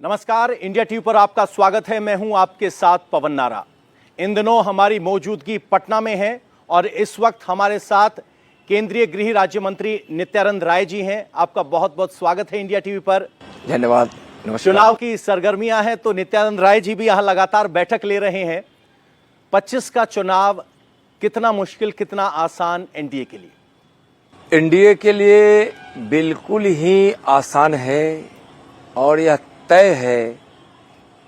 नमस्कार, India TV पर आपका स्वागत है। मैं हूं आपके साथ पवन नारा। इन दिनों हमारी मौजूदगी पटना में है और इस वक्त हमारे साथ केंद्रीय गृह राज्य मंत्री नित्यानंद राय जी हैं। आपका बहुत बहुत स्वागत है इंडिया टीवी पर। धन्यवाद। नमस्कार। चुनाव की सरगर्मियां हैं तो नित्यानंद राय जी भी यहां लगातार बैठक ले रहे हैं। 25 का चुनाव कितना मुश्किल, कितना आसान एनडीए के लिए? एनडीए के लिए बिल्कुल ही आसान है और यह तय है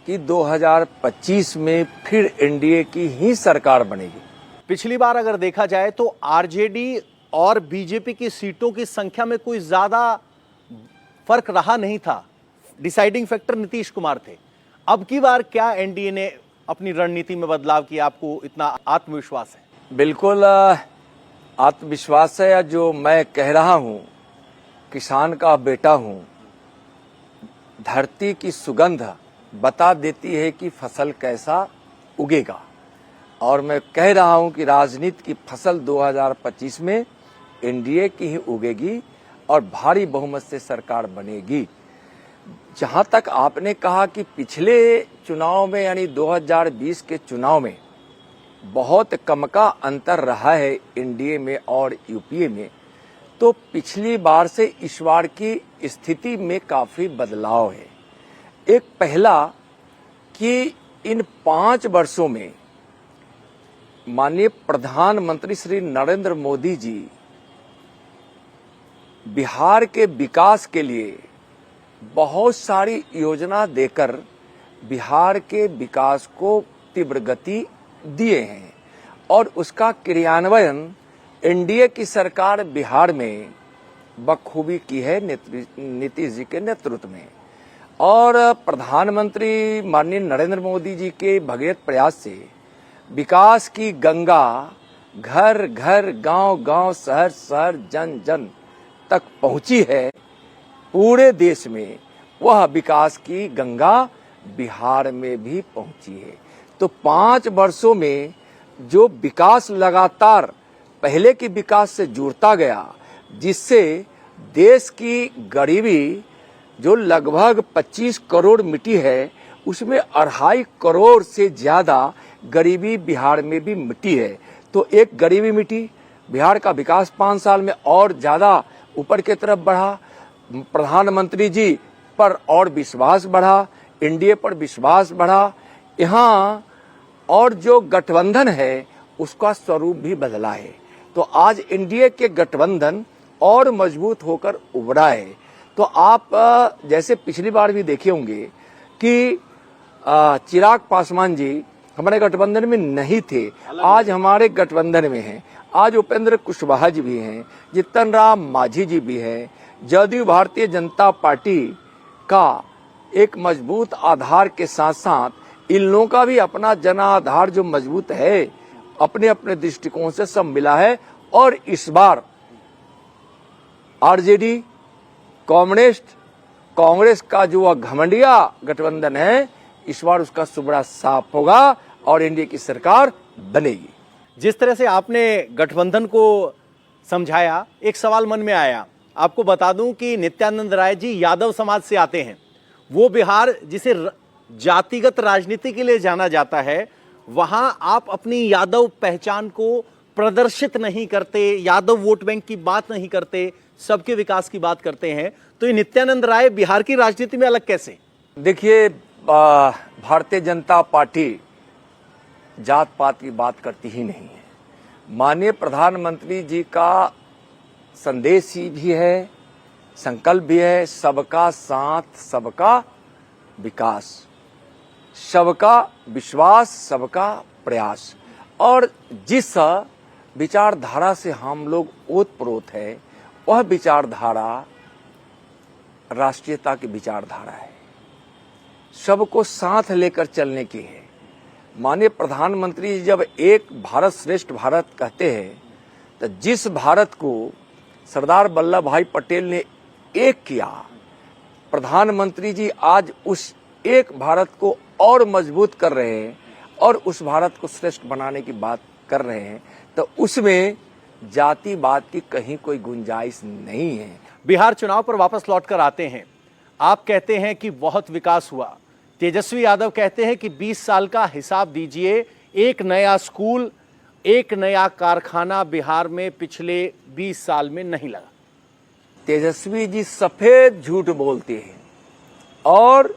कि 2025 में फिर एनडीए की ही सरकार बनेगी। पिछली बार अगर देखा जाए तो आरजेडी और बीजेपी की सीटों की संख्या में कोई ज्यादा फर्क रहा नहीं था। डिसाइडिंग फैक्टर नीतीश कुमार थे। अब की बार क्या एनडीए ने अपनी रणनीति में बदलाव किया? आपको इतना आत्मविश्वास है? बिल्कुल आत्मविश्वास है। जो मैं कह रहा हूं, किसान का बेटा हूं, धरती की सुगंध बता देती है कि फसल कैसा उगेगा। और मैं कह रहा हूं कि राजनीति की फसल 2025 में एनडीए की ही उगेगी और भारी बहुमत से सरकार बनेगी। जहां तक आपने कहा कि पिछले चुनाव में यानी 2020 के चुनाव में बहुत कम का अंतर रहा है एनडीए में और यूपीए में, तो पिछली बार से इस बार की स्थिति में काफी बदलाव है। एक पहला कि इन 5 वर्षों में माननीय प्रधानमंत्री श्री नरेंद्र मोदी जी बिहार के विकास के लिए बहुत सारी योजना देकर बिहार के विकास को तीव्र गति दिए हैं और उसका क्रियान्वयन एनडीए की सरकार बिहार में बखूबी की है नीतीश जी के नेतृत्व में। और प्रधानमंत्री माननीय नरेंद्र मोदी जी के भगीरथ प्रयास से विकास की गंगा घर घर, गांव गांव, शहर शहर, जन जन तक पहुंची है। पूरे देश में वह विकास की गंगा बिहार में भी पहुंची है। तो 5 वर्षों में जो विकास लगातार पहले के विकास से जुड़ता गया, जिससे देश की गरीबी जो लगभग 25 करोड़ मिटी है, उसमें 2.5 करोड़ से ज्यादा गरीबी बिहार में भी मिटी है। तो एक गरीबी मिटी, बिहार का विकास 5 साल में और ज्यादा ऊपर की तरफ बढ़ा, प्रधानमंत्री जी पर और विश्वास बढ़ा, एनडीए पर विश्वास बढ़ा। यहाँ और जो गठबंधन है उसका स्वरूप भी बदला है। तो आज एनडीए के गठबंधन और मजबूत होकर उभरा है। तो आप जैसे पिछली बार भी देखे होंगे कि चिराग पासवान जी हमारे गठबंधन में नहीं थे, आज हमारे गठबंधन में हैं। आज उपेंद्र कुशवाहा जी भी हैं, जीतन राम मांझी जी भी हैं। जदयू भारतीय जनता पार्टी का एक मजबूत आधार के साथ साथ इन लोगों का भी अपना जनाधार जो मजबूत है, अपने अपने दृष्टिकोण से सब मिला है। और इस बार आरजेडी कम्युनिस्ट कांग्रेस का जो घमंडिया गठबंधन है, इस बार उसका सुबड़ा साफ होगा और एनडीए की सरकार बनेगी। जिस तरह से आपने गठबंधन को समझाया, एक सवाल मन में आया। आपको बता दूं कि नित्यानंद राय जी यादव समाज से आते हैं। वो बिहार जिसे जातिगत राजनीति के लिए जाना जाता है, वहां आप अपनी यादव पहचान को प्रदर्शित नहीं करते, यादव वोट बैंक की बात नहीं करते, सबके विकास की बात करते हैं। तो ये नित्यानंद राय बिहार की राजनीति में अलग कैसे? देखिए, भारतीय जनता पार्टी जात पात की बात करती ही नहीं है। माननीय प्रधानमंत्री जी का संदेश ही भी है, संकल्प भी है, सबका साथ सबका विकास, सबका विश्वास, सबका प्रयास। और जिस विचारधारा से हम लोग ओतप्रोत है, वह विचारधारा राष्ट्रीयता की विचारधारा है, सबको साथ लेकर चलने की है। माननीय प्रधानमंत्री जब एक भारत श्रेष्ठ भारत कहते हैं, तो जिस भारत को सरदार वल्लभ भाई पटेल ने एक किया, प्रधानमंत्री जी आज उस एक भारत को और मजबूत कर रहे हैं और उस भारत को श्रेष्ठ बनाने की बात कर रहे हैं। तो उसमें जातिवाद की कहीं कोई गुंजाइश नहीं है। बिहार चुनाव पर वापस लौटकर आते हैं। आप कहते हैं कि बहुत विकास हुआ, तेजस्वी यादव कहते हैं कि 20 साल का हिसाब दीजिए, एक नया स्कूल, एक नया कारखाना बिहार में पिछले 20 साल में नहीं लगा। तेजस्वी जी सफेद झूठ बोलते हैं और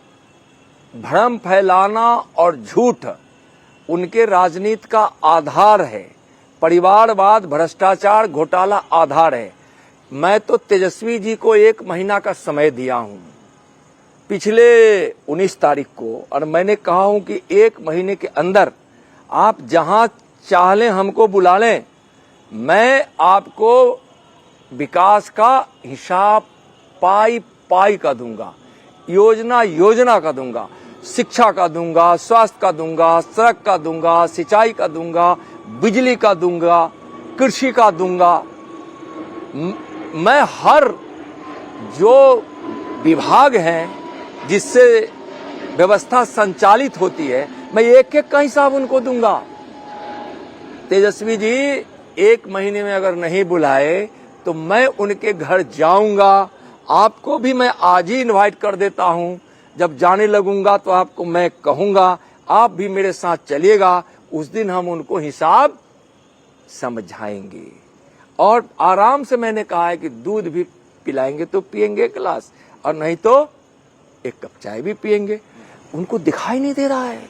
भ्रम फैलाना और झूठ उनके राजनीति का आधार है। परिवारवाद, भ्रष्टाचार, घोटाला आधार है। मैं तो तेजस्वी जी को 1 महीना का समय दिया हूं पिछले 19 तारीख को, और मैंने कहा हूं कि 1 महीने के अंदर आप जहां चाह लें हमको बुला लें, मैं आपको विकास का हिसाब पाई पाई का दूंगा, योजना का दूंगा, शिक्षा का दूंगा, स्वास्थ्य का दूंगा, सड़क का दूंगा, सिंचाई का दूंगा, बिजली का दूंगा, कृषि का दूंगा। मैं हर जो विभाग हैं जिससे व्यवस्था संचालित होती है, मैं एक एक का हिसाब उनको दूंगा। तेजस्वी जी 1 महीने में अगर नहीं बुलाए तो मैं उनके घर जाऊंगा। आपको भी मैं आज ही इनवाइट कर देता हूं। जब जाने लगूंगा तो आपको मैं कहूंगा, आप भी मेरे साथ चलिएगा। उस दिन हम उनको हिसाब समझाएंगे और आराम से मैंने कहा है कि दूध भी पिलाएंगे तो पिएंगे 1 गिलास, और नहीं तो 1 कप चाय भी पिएंगे। उनको दिखाई नहीं दे रहा है,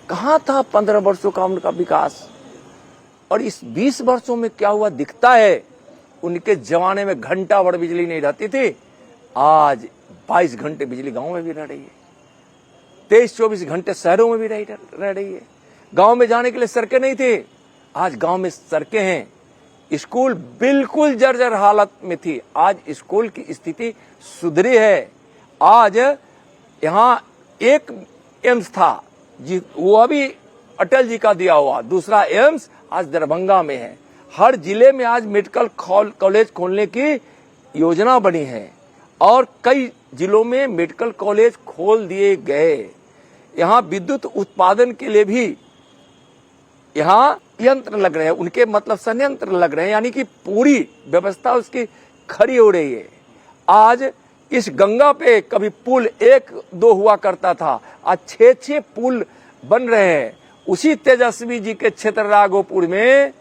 कहां था 15 वर्षों का उनका विकास, और इस 20 वर्षों में क्या हुआ दिखता है। उनके जमाने में घंटा भर बिजली नहीं रहती थी, आज 22 घंटे बिजली गांव में भी रह रही है, 23-24 घंटे शहरों में भी रह रही है। गांव में जाने के लिए सड़कें नहीं थी, आज गांव में सड़कें हैं। स्कूल बिल्कुल जर्जर हालत में थी, आज स्कूल की स्थिति सुधरी है। आज यहाँ एक एम्स था जी, वो अभी अटल जी का दिया हुआ, दूसरा एम्स आज दरभंगा में है। हर जिले में आज मेडिकल कॉलेज खोलने की योजना बनी है और कई जिलों में मेडिकल कॉलेज खोल दिए गए। यहाँ विद्युत उत्पादन के लिए भी यहाँ यंत्र लग रहे हैं, उनके मतलब संयंत्र लग रहे हैं, यानी कि पूरी व्यवस्था उसकी खड़ी हो रही है। आज इस गंगा पे कभी पुल 1-2 हुआ करता था, आज 6-6 पुल बन रहे हैं। उसी तेजस्वी जी के क्षेत्र राघोपुर में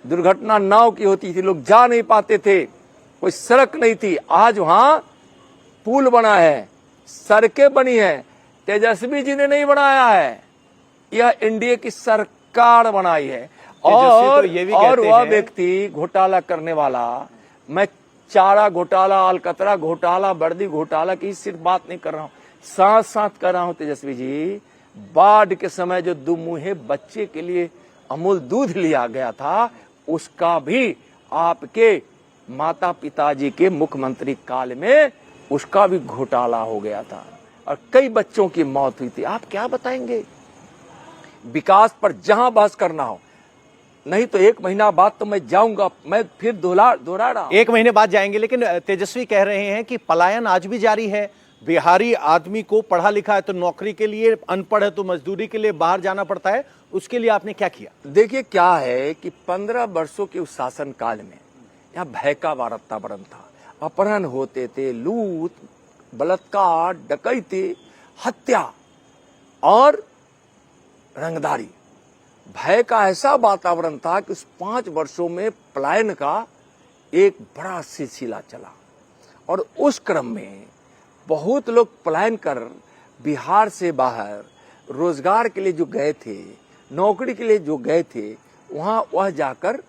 दुर्घटना नाव की होती थी, लोग जा नहीं पाते थे, कोई सड़क नहीं थी, आज वहां पुल बना है, सड़कें बनी है। तेजस्वी जी ने नहीं बनाया है, यह एनडीए की सरकार बनाई है। और तो ये भी और वह हैं। व्यक्ति घोटाला करने वाला, मैं चारा घोटाला, अलकतरा घोटाला, वर्दी घोटाला की सिर्फ बात नहीं कर रहा हूं, साथ साथ कर रहा हूं तेजस्वी जी, बाढ़ के समय जो दुमुहे बच्चे के लिए अमूल दूध लिया गया था, उसका भी आपके माता पिताजी के मुख्यमंत्री काल में उसका भी घोटाला हो गया था और कई बच्चों की मौत हुई थी। आप क्या बताएंगे? विकास पर जहां बहस करना हो, नहीं तो 1 महीना बाद तो मैं जाऊंगा, मैं फिर दोहरा रहा हूं। 1 महीने बाद जाएंगे, लेकिन तेजस्वी कह रहे हैं कि पलायन आज भी जारी है। बिहारी आदमी को पढ़ा लिखा है तो नौकरी के लिए, अनपढ़ है तो मजदूरी के लिए बाहर जाना पड़ता है। उसके लिए आपने क्या किया? देखिए क्या है कि 15 वर्षों के उस शासन काल में यहाँ भय का वातावरण था, अपहरण होते थे, लूट, बलात्कार, डकैती, हत्या और रंगदारी। भय का ऐसा वातावरण था कि उस 5 वर्षों में पलायन का एक बड़ा सिलसिला चला और उस क्रम में बहुत लोग पलायन कर बिहार से बाहर रोजगार के लिए जो गए थे, नौकरी के लिए जो गए थे, वहां वह जाकर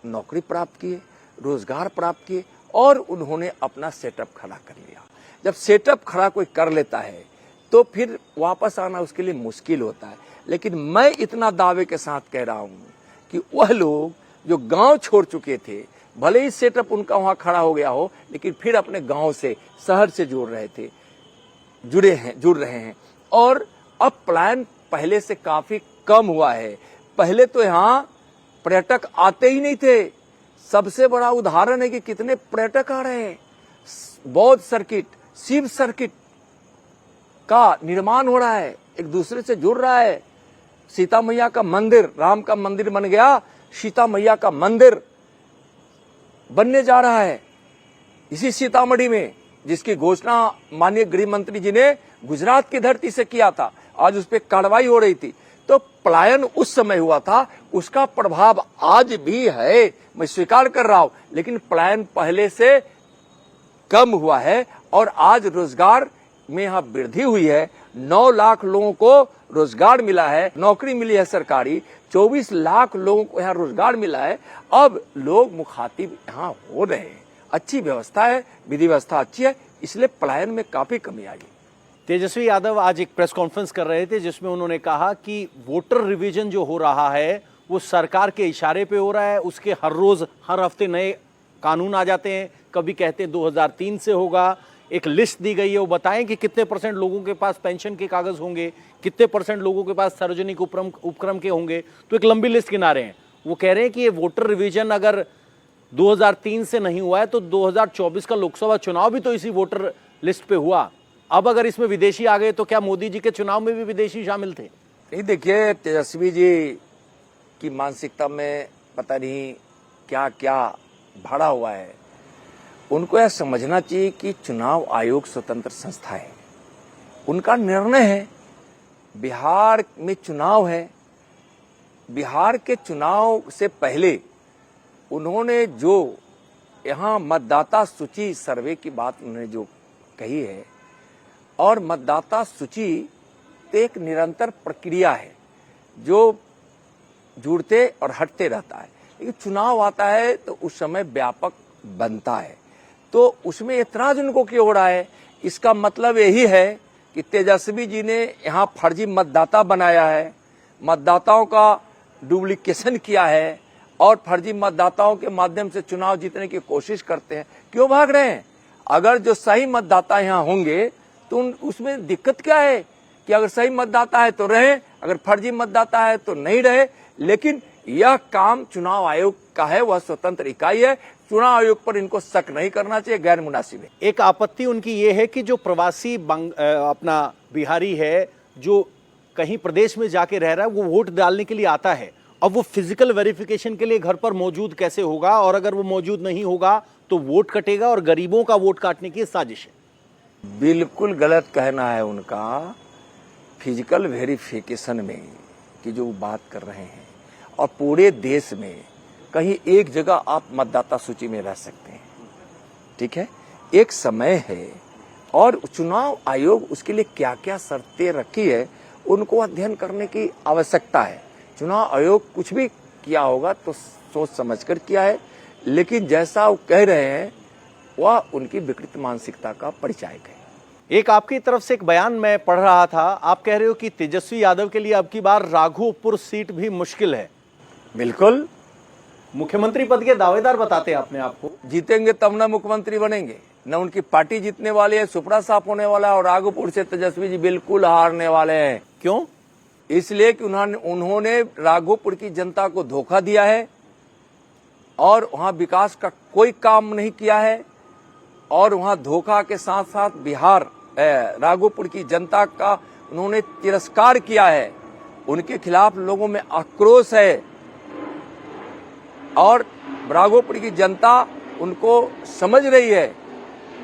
नौकरी प्राप्त किए, रोजगार प्राप्त किए और उन्होंने अपना सेटअप खड़ा कर लिया। जब सेटअप खड़ा कोई कर लेता है तो फिर वापस आना उसके लिए मुश्किल होता है। लेकिन मैं इतना दावे के साथ कह रहा हूं कि वह लोग जो गांव छोड़ चुके थे, भले ही सेटअप उनका वहां खड़ा हो गया हो, लेकिन फिर अपने गांव से, शहर से जुड़ रहे हैं और अब पलायन पहले से काफी कम हुआ है। पहले तो यहाँ पर्यटक आते ही नहीं थे। सबसे बड़ा उदाहरण है कि कितने पर्यटक आ रहे हैं। बौद्ध सर्किट, शिव सर्किट का निर्माण हो रहा है, एक दूसरे से जुड़ रहा है। सीता मैया का मंदिर, राम का मंदिर बन गया, सीता मैया का मंदिर बनने जा रहा है इसी सीतामढ़ी में। जिसकी घोषणा माननीय गृह मंत्री जी ने गुजरात की धरती से किया था, आज उस पर कार्रवाई हो रही थी। तो पलायन उस समय हुआ था, उसका प्रभाव आज भी है, मैं स्वीकार कर रहा हूं, लेकिन पलायन पहले से कम हुआ है और आज रोजगार में यहाँ वृद्धि हुई है। 9 लाख लोगों को रोजगार मिला है, नौकरी मिली है सरकारी, 24 लाख लोगों को यहाँ रोजगार मिला है। अब लोग मुखातिब यहाँ हो रहे हैं, अच्छी व्यवस्था है, विधि व्यवस्था अच्छी है, इसलिए पलायन में काफी कमी आई। तेजस्वी यादव आज एक प्रेस कॉन्फ्रेंस कर रहे थे जिसमें उन्होंने कहा कि वोटर रिवीजन जो हो रहा है वो सरकार के इशारे पे हो रहा है, उसके हर रोज हर हफ्ते नए कानून आ जाते हैं, कभी कहते हैं 2003 से होगा, एक लिस्ट दी गई है, वो बताएं कि कितने % लोगों के पास पेंशन के कागज होंगे, कितने % लोगों के पास सार्वजनिक उपक्रम के होंगे, तो एक लंबी लिस्ट गिना रहे हैं। वो कह रहे हैं कि ये वोटर रिवीजन अगर 2003 से नहीं हुआ है तो 2024 का लोकसभा चुनाव भी तो इसी वोटर लिस्ट पे हुआ। अब अगर इसमें विदेशी आ गए तो क्या मोदी जी के चुनाव में भी विदेशी शामिल थे? नहीं, देखिए तेजस्वी जी की मानसिकता में पता नहीं क्या क्या भरा हुआ है। उनको यह समझना चाहिए कि चुनाव आयोग स्वतंत्र संस्था है, उनका निर्णय है। बिहार में चुनाव है, बिहार के चुनाव से पहले उन्होंने जो यहाँ मतदाता सूची सर्वे की बात उन्होंने जो कही है, और मतदाता सूची तो एक निरंतर प्रक्रिया है जो जुड़ते और हटते रहता है, लेकिन चुनाव आता है तो उस समय व्यापक बनता है। तो उसमें ऐतराज उनको क्यों हो रहा है? इसका मतलब यही है कि तेजस्वी जी ने यहाँ फर्जी मतदाता बनाया है, मतदाताओं का डुप्लीकेशन किया है और फर्जी मतदाताओं के माध्यम से चुनाव जीतने की कोशिश करते हैं। क्यों भाग रहे हैं? अगर जो सही मतदाता यहाँ होंगे तो उसमें दिक्कत क्या है कि अगर सही मतदाता है तो रहे, अगर फर्जी मतदाता है तो नहीं रहे। लेकिन यह काम चुनाव आयोग का है, वह स्वतंत्र इकाई है, चुनाव आयोग पर इनको शक नहीं करना चाहिए, गैर मुनासिब है। एक आपत्ति उनकी ये है कि जो प्रवासी अपना बिहारी है जो कहीं प्रदेश में जाके रह रहा है, वो वोट डालने के लिए आता है, अब वो फिजिकल वेरिफिकेशन के लिए घर पर मौजूद कैसे होगा? और अगर वो मौजूद नहीं होगा तो वोट कटेगा और गरीबों का वोट काटने की साजिश है। बिल्कुल गलत कहना है उनका। फिजिकल वेरिफिकेशन में की जो बात कर रहे हैं, और पूरे देश में कहीं एक जगह आप मतदाता सूची में रह सकते हैं, ठीक है, एक समय है और चुनाव आयोग उसके लिए क्या क्या शर्तें रखी है उनको अध्ययन करने की आवश्यकता है। चुनाव आयोग कुछ भी किया होगा तो सोच समझकर किया है, लेकिन जैसा वो कह रहे हैं वह उनकी विकृत मानसिकता का परिचायक है। एक आपकी तरफ से एक बयान मैं पढ़ रहा था, आप कह रहे हो कि तेजस्वी यादव के लिए अब की बार राघोपुर सीट भी मुश्किल है। बिल्कुल, मुख्यमंत्री पद के दावेदार बताते हैं अपने आप को। जीतेंगे तब ना मुख्यमंत्री बनेंगे, न उनकी पार्टी जीतने वाली है, सुपड़ा साफ होने वाला है, और राघोपुर से तेजस्वी जी बिल्कुल हारने वाले हैं। क्यों? इसलिए कि उन्होंने राघोपुर की जनता को धोखा दिया है और वहां विकास का कोई काम नहीं किया है, और वहां धोखा के साथ साथ बिहार राघोपुर की जनता का उन्होंने तिरस्कार किया है। उनके खिलाफ लोगों में आक्रोश है और राघोपुर की जनता उनको समझ रही है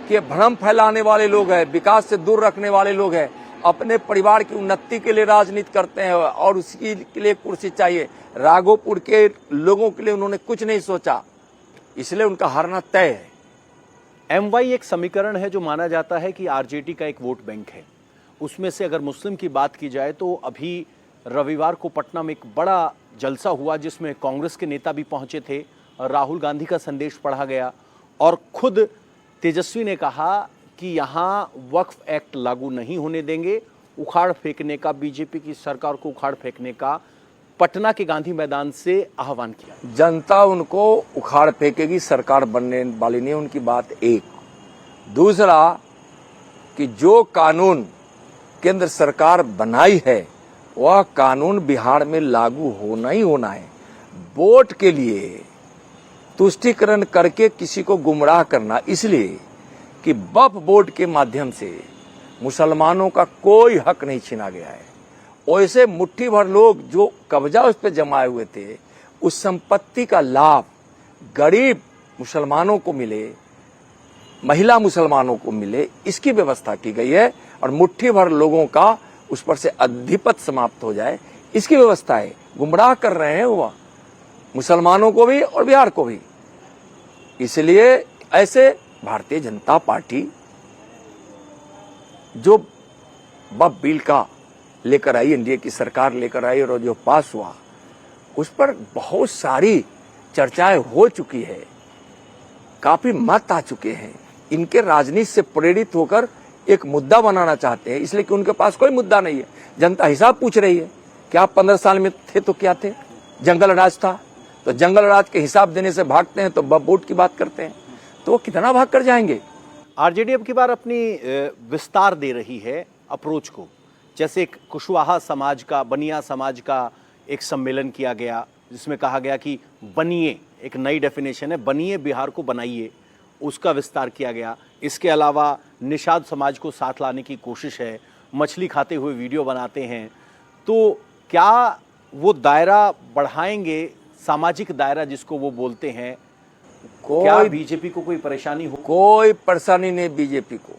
कि भ्रम फैलाने वाले लोग हैं, विकास से दूर रखने वाले लोग हैं, अपने परिवार की उन्नति के लिए राजनीति करते हैं और उसके लिए कुर्सी चाहिए। राघोपुर के लोगों के लिए उन्होंने कुछ नहीं सोचा, इसलिए उनका हारना तय है। एमवाई एक समीकरण है जो माना जाता है कि आरजेडी का एक वोट बैंक है। उसमें से अगर मुस्लिम की बात की जाए तो अभी रविवार को पटना में एक बड़ा जलसा हुआ जिसमें कांग्रेस के नेता भी पहुंचे थे, राहुल गांधी का संदेश पढ़ा गया और खुद तेजस्वी ने कहा कि यहाँ वक्फ एक्ट लागू नहीं होने देंगे, उखाड़ फेंकने का, बीजेपी की सरकार को उखाड़ फेंकने का पटना के गांधी मैदान से आह्वान किया। जनता उनको उखाड़ फेंकेगी, सरकार बनने वाली नहीं, उनकी बात एक। दूसरा कि जो कानून केंद्र सरकार बनाई है वह कानून बिहार में लागू होना ही होना है। वोट के लिए तुष्टीकरण करके किसी को गुमराह करना, इसलिए कि वक्फ बोर्ड के माध्यम से मुसलमानों का कोई हक नहीं छीना गया है। वैसे मुट्ठी भर लोग जो कब्जा उस पर जमाए हुए थे, उस संपत्ति का लाभ गरीब मुसलमानों को मिले, महिला मुसलमानों को मिले, इसकी व्यवस्था की गई है। और मुट्ठी भर लोगों का उस पर से अधिपत्य समाप्त हो जाए, इसकी व्यवस्था है। गुमराह कर रहे हैं वो मुसलमानों को भी और बिहार को भी। इसलिए ऐसे भारतीय जनता पार्टी जो बब बिल का लेकर आई, एनडीए की सरकार लेकर आई और जो पास हुआ, उस पर बहुत सारी चर्चाएं हो चुकी है, काफी मत आ चुके हैं। इनके राजनीति से प्रेरित होकर एक मुद्दा बनाना चाहते हैं, इसलिए कि उनके पास कोई मुद्दा नहीं है। जनता हिसाब पूछ रही है कि आप 15 साल में थे तो क्या थे, जंगल राज था, तो जंगल राज के हिसाब देने से भागते हैं, तो बब वोट की बात करते हैं, तो वो कितना भाग कर जाएंगे। आरजेडी अब की बार अपनी विस्तार दे रही है अप्रोच को। जैसे एक कुशवाहा समाज का, बनिया समाज का एक सम्मेलन किया गया, जिसमें कहा गया कि बनिए, एक नई डेफिनेशन है, बनिए बिहार को बनाइए, उसका विस्तार किया गया। इसके अलावा निषाद समाज को साथ लाने की कोशिश है, मछली खाते हुए वीडियो बनाते हैं। तो क्या वो दायरा बढ़ाएंगे, सामाजिक दायरा जिसको वो बोलते हैं? क्या बीजेपी को कोई परेशानी हो? कोई परेशानी नहीं बीजेपी को।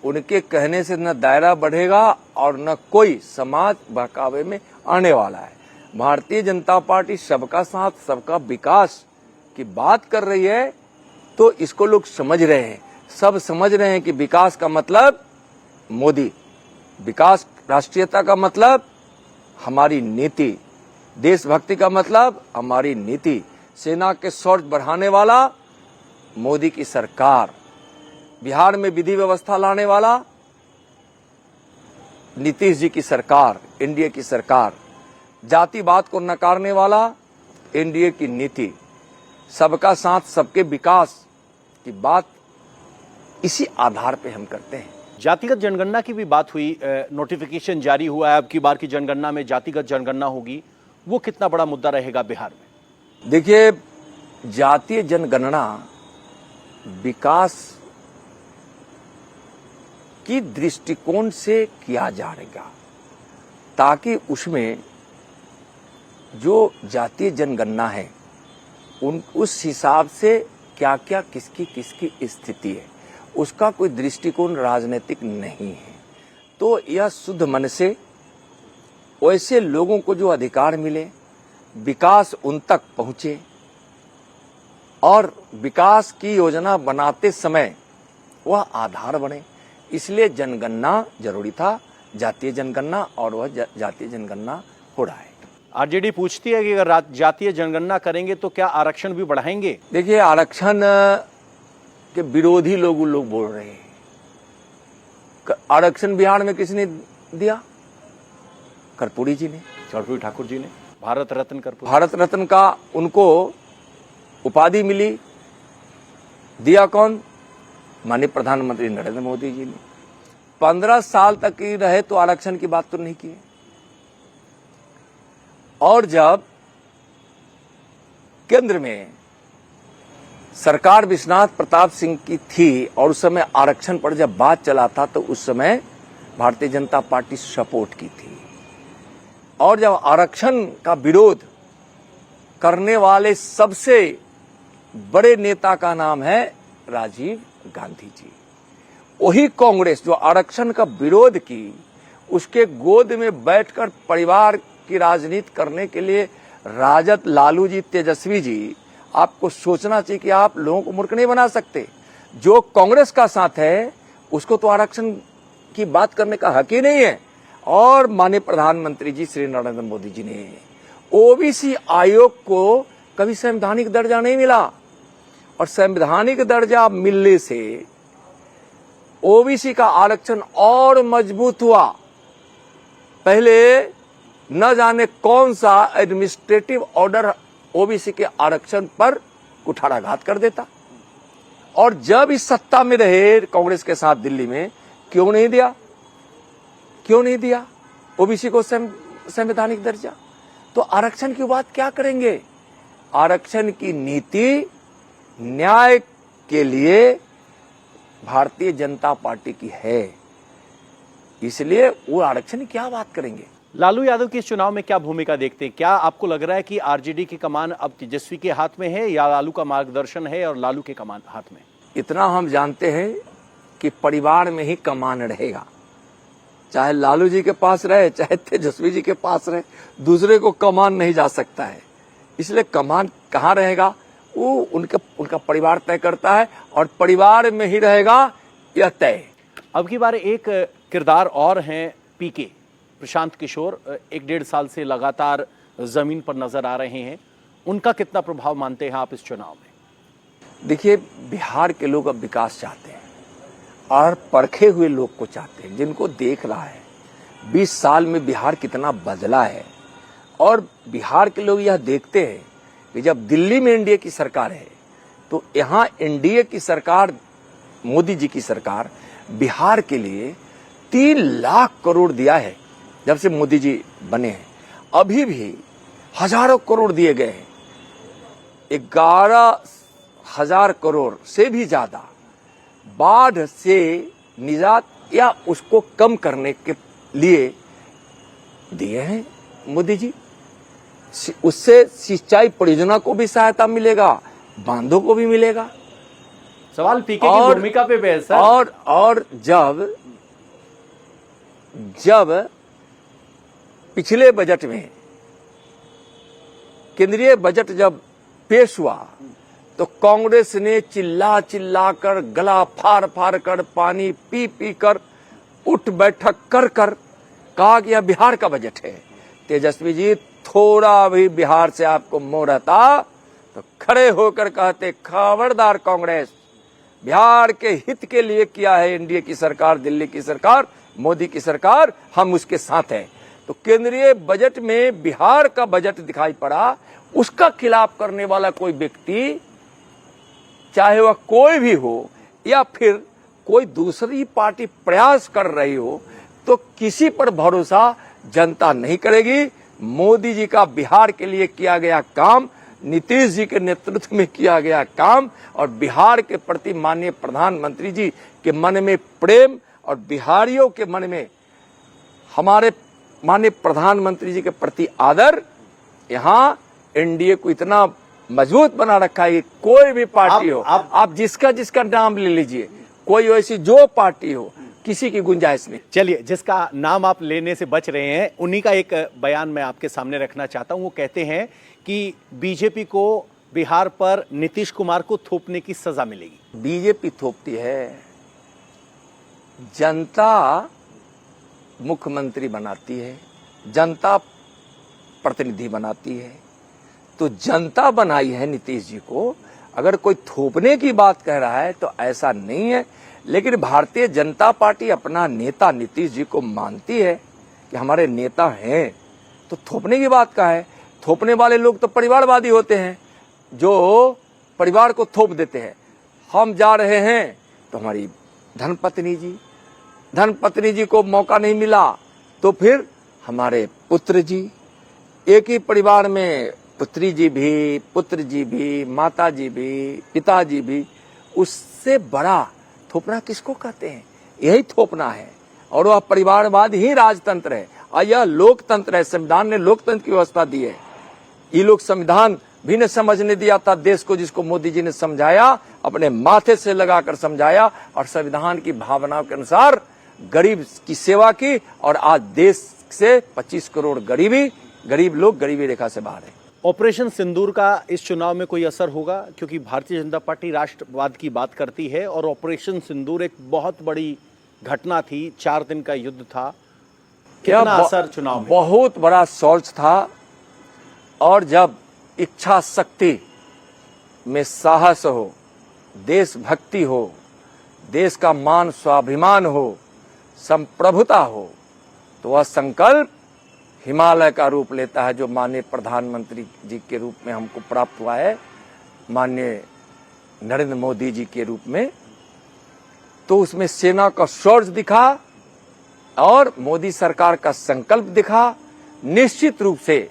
उनके कहने से न दायरा बढ़ेगा और न कोई समाज बहकावे में आने वाला है। भारतीय जनता पार्टी सबका साथ सबका विकास की बात कर रही है, तो इसको लोग समझ रहे हैं। सब समझ रहे हैं कि विकास का मतलब मोदी, विकास राष्ट्रीयता का मतलब हमारी नीति, देशभक्ति का मतलब हमारी नीति, सेना के शौर्य बढ़ाने वाला मोदी की सरकार, बिहार में विधि व्यवस्था लाने वाला नीतीश जी की सरकार, एनडीए की सरकार, जातिवाद को नकारने वाला एनडीए की नीति, सबका साथ सबके विकास की बात इसी आधार पे हम करते हैं। जातिगत जनगणना की भी बात हुई, नोटिफिकेशन जारी हुआ है, अब की बार की जनगणना में जातिगत जनगणना होगी, वो कितना बड़ा मुद्दा रहेगा बिहार में? देखिए, जातीय जनगणना विकास की दृष्टिकोण से किया जाएगा, ताकि उसमें जो जातीय जनगणना है उस हिसाब से क्या क्या किसकी किसकी स्थिति है, उसका कोई दृष्टिकोण राजनीतिक नहीं है। तो यह शुद्ध मन से वैसे लोगों को जो अधिकार मिले, विकास उन तक पहुंचे और विकास की योजना बनाते समय वह आधार बने, इसलिए जनगणना जरूरी था, जातीय जनगणना, और वह जातीय जनगणना हो रहा है। आरजेडी पूछती है कि अगर जातीय जनगणना करेंगे तो क्या आरक्षण भी बढ़ाएंगे? देखिए, आरक्षण के विरोधी लोग बोल रहे हैं। आरक्षण बिहार में किसने दिया? कर्पूरी जी ने, कर्पूरी ठाकुर जी ने, भारत रत्न कर्पूरी, भारत रत्न का उनको उपाधि मिली। दिया कौन? माननीय प्रधानमंत्री नरेंद्र मोदी जी ने। 15 साल तक ही रहे तो आरक्षण की बात तो नहीं की। और जब केंद्र में सरकार विश्वनाथ प्रताप सिंह की थी और उस समय आरक्षण पर जब बात चला था, तो उस समय भारतीय जनता पार्टी सपोर्ट की थी। और जब आरक्षण का विरोध करने वाले सबसे बड़े नेता का नाम है राजीव गांधी जी, वही कांग्रेस जो आरक्षण का विरोध की, उसके गोद में बैठकर परिवार की राजनीति करने के लिए राजद लालू जी, तेजस्वी जी, आपको सोचना चाहिए कि आप लोगों को मूर्ख नहीं बना सकते। जो कांग्रेस का साथ है उसको तो आरक्षण की बात करने का हक ही नहीं है। और माननीय प्रधानमंत्री जी श्री नरेंद्र मोदी जी ने ओबीसी आयोग को कभी संवैधानिक दर्जा नहीं मिला, और संवैधानिक दर्जा मिलने से ओबीसी का आरक्षण और मजबूत हुआ। पहले न जाने कौन सा एडमिनिस्ट्रेटिव ऑर्डर ओबीसी के आरक्षण पर कुठाराघात कर देता, और जब इस सत्ता में रहे कांग्रेस के साथ दिल्ली में, क्यों नहीं दिया? क्यों नहीं दिया ओबीसी को संवैधानिक दर्जा? तो आरक्षण की बात क्या करेंगे? आरक्षण की नीति न्याय के लिए भारतीय जनता पार्टी की है, इसलिए वो आरक्षण की क्या बात करेंगे? लालू यादव की इस चुनाव में क्या भूमिका देखते हैं? क्या आपको लग रहा है कि आरजेडी की कमान अब तेजस्वी के हाथ में है, या लालू का मार्गदर्शन है और लालू के कमान हाथ में? इतना हम जानते हैं कि परिवार में ही कमान रहेगा, चाहे लालू जी के पास रहे चाहे तेजस्वी जी के पास रहे, दूसरे को कमान नहीं जा सकता है। इसलिए कमान कहाँ रहेगा वो उनका परिवार तय करता है और परिवार में ही रहेगा यह तय। अब की बार एक किरदार और हैं पीके, प्रशांत किशोर, 1-1.5 साल से लगातार जमीन पर नजर आ रहे हैं। उनका कितना प्रभाव मानते हैं आप इस चुनाव में? देखिए, बिहार के लोग अब विकास चाहते हैं और परखे हुए लोग को चाहते हैं, जिनको देख रहा है 20 साल में बिहार कितना बदला है। और बिहार के लोग यह देखते हैं कि जब दिल्ली में एनडीए की सरकार है तो यहाँ एनडीए की सरकार, मोदी जी की सरकार बिहार के लिए 3 लाख करोड़ दिया है जब से मोदी जी बने हैं। अभी भी हजारों करोड़ दिए गए हैं, 11,000 करोड़ से भी ज्यादा बाढ़ से निजात या उसको कम करने के लिए दिए हैं मोदी जी। उससे सिंचाई परियोजना को भी सहायता मिलेगा, बांधों को भी मिलेगा। सवाल पीके की भूमिका पे भी है सर। और जब पिछले बजट में केंद्रीय बजट जब पेश हुआ तो कांग्रेस ने चिल्ला चिल्ला कर, गला फाड़ फाड़ कर, पानी पी पी कर, उठ बैठक कर कर कहा कि यह बिहार का बजट है। तेजस्वी जी थोड़ा भी बिहार से आपको मोह रहता तो खड़े होकर कहते, खबरदार कांग्रेस, बिहार के हित के लिए किया है एनडीए की सरकार, दिल्ली की सरकार, मोदी की सरकार, हम उसके साथ हैं। तो केंद्रीय बजट में बिहार का बजट दिखाई पड़ा, उसका खिलाफ करने वाला कोई व्यक्ति, चाहे वह कोई भी हो या फिर कोई दूसरी पार्टी प्रयास कर रही हो, तो किसी पर भरोसा जनता नहीं करेगी। मोदी जी का बिहार के लिए किया गया काम, नीतीश जी के नेतृत्व में किया गया काम और बिहार के प्रति माननीय प्रधानमंत्री जी के मन में प्रेम और बिहारियों के मन में हमारे माननीय प्रधानमंत्री जी के प्रति आदर, यहाँ एनडीए को इतना मजबूत बना रखा है कि कोई भी पार्टी हो, आप जिसका नाम ले लीजिए, कोई ऐसी जो पार्टी हो, किसी की गुंजाइश नहीं। चलिए, जिसका नाम आप लेने से बच रहे हैं उन्हीं का एक बयान मैं आपके सामने रखना चाहता हूं। वो कहते हैं कि बीजेपी को बिहार पर नीतीश कुमार को थोपने की सजा मिलेगी। बीजेपी थोपती है, जनता मुख्यमंत्री बनाती है, जनता प्रतिनिधि बनाती है। तो जनता बनाई है नीतीश जी को। अगर कोई थोपने की बात कह रहा है तो ऐसा नहीं है, लेकिन भारतीय जनता पार्टी अपना नेता नीतीश जी को मानती है कि हमारे नेता हैं। तो थोपने की बात का है, थोपने वाले लोग तो परिवारवादी होते हैं जो परिवार को थोप देते हैं। हम जा रहे हैं तो हमारी धर्मपत्नी जी को मौका नहीं मिला तो फिर हमारे पुत्र जी, एक ही परिवार में पुत्री जी भी, पुत्र जी भी, माता जी भी, पिताजी भी, उससे बड़ा थोपना किसको कहते हैं? यही थोपना है। और वह परिवारवाद ही राजतंत्र है और यह लोकतंत्र है। संविधान ने लोकतंत्र की व्यवस्था दी है। ये लोग संविधान भी ने समझने दिया था देश को, जिसको मोदी जी ने समझाया, अपने माथे से लगाकर समझाया और संविधान की भावनाओं के अनुसार गरीब की सेवा की। और आज देश से 25 करोड़ गरीब लोग गरीबी रेखा से बाहर है। ऑपरेशन सिंदूर का इस चुनाव में कोई असर होगा? क्योंकि भारतीय जनता पार्टी राष्ट्रवाद की बात करती है और ऑपरेशन सिंदूर एक बहुत बड़ी घटना थी, 4 दिन का युद्ध था। कितना असर चुनाव में? बहुत बड़ा सोच था। और जब इच्छा शक्ति में साहस हो, देशभक्ति हो, देश का मान स्वाभिमान हो, संप्रभुता हो, तो वह संकल्प हिमालय का रूप लेता है, जो माननीय प्रधानमंत्री जी के रूप में हमको प्राप्त हुआ है, माननीय नरेंद्र मोदी जी के रूप में। तो उसमें सेना का शौर्य दिखा और मोदी सरकार का संकल्प दिखा। निश्चित रूप से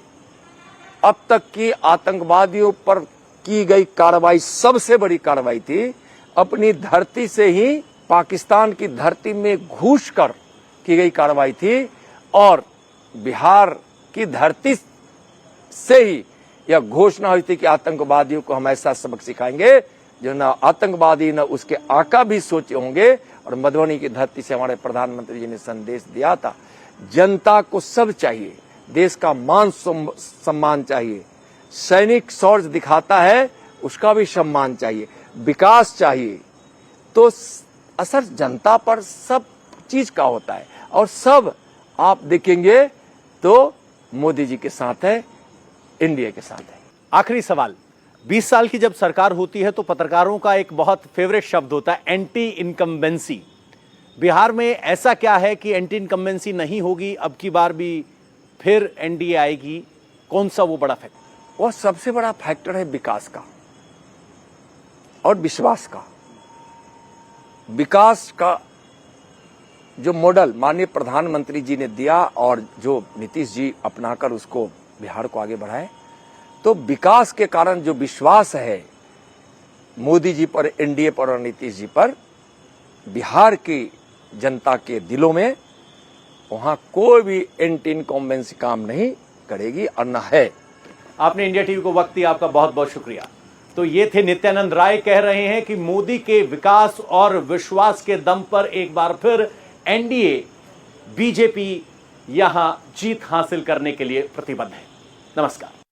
अब तक की आतंकवादियों पर की गई कार्रवाई सबसे बड़ी कार्रवाई थी। अपनी धरती से ही पाकिस्तान की धरती में घुस कर की गई कार्रवाई थी और बिहार की धरती से ही यह घोषणा हुई थी कि आतंकवादियों को हम ऐसा सबक सिखाएंगे जो न आतंकवादी न उसके आका भी सोचे होंगे। और मधुबनी की धरती से हमारे प्रधानमंत्री जी ने संदेश दिया था, जनता को सब चाहिए, देश का मान सम्मान चाहिए, सैनिक शौर्य दिखाता है उसका भी सम्मान चाहिए, विकास चाहिए। तो असर जनता पर सब चीज का होता है और सब आप देखेंगे तो मोदी जी के साथ है, इंडिया के साथ है। आखिरी सवाल, 20 साल की जब सरकार होती है तो पत्रकारों का एक बहुत फेवरेट शब्द होता है एंटी इनकम्बेंसी। बिहार में ऐसा क्या है कि एंटी इनकम्बेंसी नहीं होगी, अब की बार भी फिर एनडीए आएगी? कौन सा वो बड़ा फैक्टर? वो सबसे बड़ा फैक्टर है विकास का और विश्वास का। विकास का जो मॉडल माननीय प्रधानमंत्री जी ने दिया और जो नीतीश जी अपनाकर उसको बिहार को आगे बढ़ाए, तो विकास के कारण जो विश्वास है मोदी जी पर, एनडीए पर और नीतीश जी पर, बिहार की जनता के दिलों में, वहां कोई भी एंटी इनकम्बेंसी काम नहीं करेगी और न है। आपने इंडिया टीवी को वक्त दिया, आपका बहुत बहुत शुक्रिया। तो ये थे नित्यानंद राय, कह रहे हैं कि मोदी के विकास और विश्वास के दम पर एक बार फिर एनडीए बीजेपी यहां जीत हासिल करने के लिए प्रतिबद्ध है। नमस्कार।